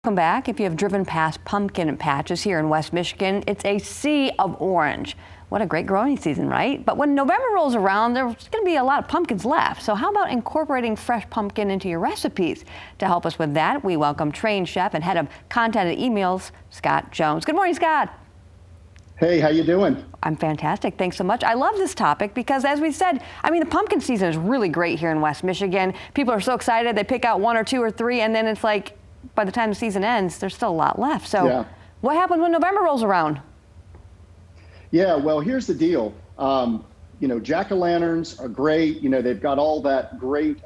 Welcome back. If you have driven past pumpkin patches here in West Michigan, it's a sea of orange. What a great growing season, right? But when November rolls around, there's going to be a lot of pumpkins left. So how about incorporating fresh pumpkin into your recipes? To help us with that, we welcome trained chef and head of content at Emails, Scott Jones. Good morning, Scott. Hey, how you doing? I'm fantastic. Thanks so much. I love this topic because, as we said, I mean, the pumpkin season is really great here in West Michigan. People are so excited. They pick out one or two or three, and then it's like, by the time the season ends, there's still a lot left. So What happens when November rolls around? Yeah, well, here's the deal. Jack-o'-lanterns are great. They've got all that great, meat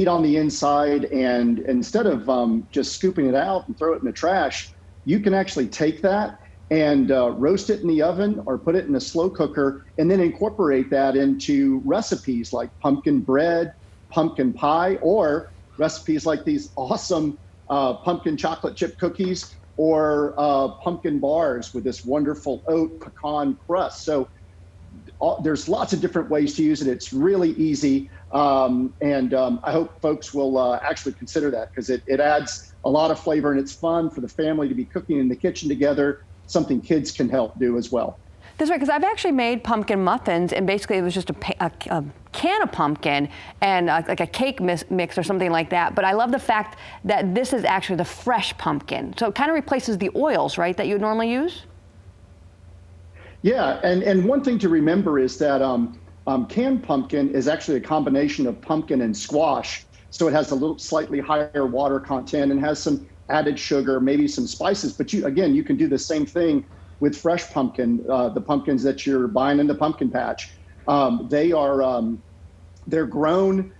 on the inside. And instead of just scooping it out and throw it in the trash, you can actually take that and roast it in the oven or put it in a slow cooker and then incorporate that into recipes like pumpkin bread, pumpkin pie, or recipes like these awesome pumpkin chocolate chip cookies or pumpkin bars with this wonderful oat pecan crust. So there's lots of different ways to use it. It's really easy. I hope folks will actually consider that because it adds a lot of flavor and it's fun for the family to be cooking in the kitchen together, something kids can help do as well. That's right, because I've actually made pumpkin muffins, and basically it was just a can of pumpkin and like a cake mix or something like that. But I love the fact that this is actually the fresh pumpkin. So it kind of replaces the oils, right, that you would normally use? Yeah, and one thing to remember is that canned pumpkin is actually a combination of pumpkin and squash. So it has a little slightly higher water content and has some added sugar, maybe some spices. But you can do the same thing with fresh pumpkin, the pumpkins that you're buying in the pumpkin patch. They're grown,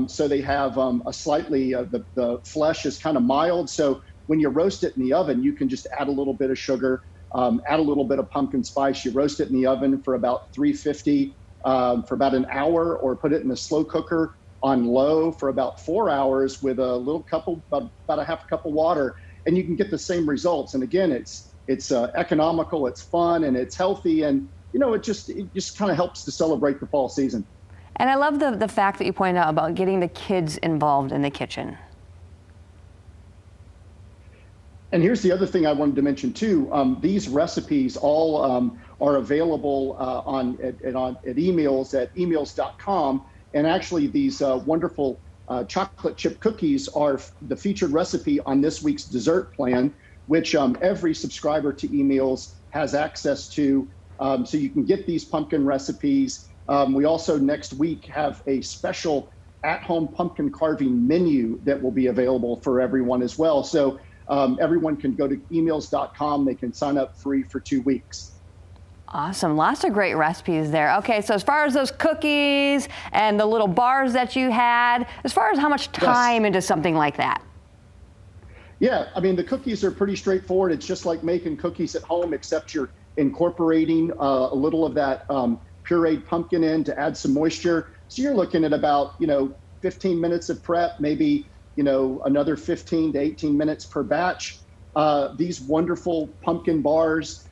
so they have a slightly, the flesh is kind of mild. So when you roast it in the oven, you can just add a little bit of sugar, add a little bit of pumpkin spice. You roast it in the oven for about 350 for about an hour, or put it in a slow cooker on low for about 4 hours with a little about a half a cup of water, and you can get the same results. And again, it's economical, it's fun, and it's healthy, and it just kind of helps to celebrate the fall season. And I love the fact that you pointed out about getting the kids involved in the kitchen. And here's the other thing I wanted to mention too. These recipes all are available at Emails at emails.com. And actually these wonderful chocolate chip cookies are the featured recipe on this week's dessert plan, which every subscriber to Emails has access to. So you can get these pumpkin recipes. We also next week have a special at-home pumpkin carving menu that will be available for everyone as well. So everyone can go to emails.com. They can sign up free for 2 weeks. Awesome. Lots of great recipes there. Okay, so as far as those cookies and the little bars that you had, as far as how much time into something like that? Yeah, I mean, the cookies are pretty straightforward. It's just like making cookies at home, except you're incorporating a little of that pureed pumpkin in to add some moisture. So you're looking at about, 15 minutes of prep, maybe, another 15 to 18 minutes per batch. These wonderful pumpkin bars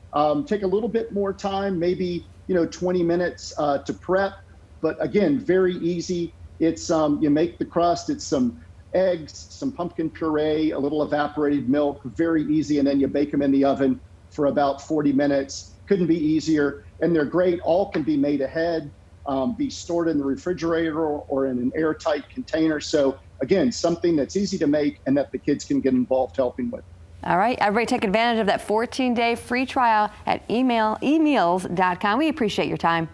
take a little bit more time, maybe, 20 minutes to prep. But again, very easy. It's, you make the crust, it's some eggs, some pumpkin puree, a little evaporated milk, very easy. And then you bake them in the oven for about 40 minutes. Couldn't be easier. And they're great. All can be made ahead, be stored in the refrigerator or in an airtight container. So again, something that's easy to make and that the kids can get involved helping with. All right, everybody take advantage of that 14-day free trial at emails.com. We appreciate your time.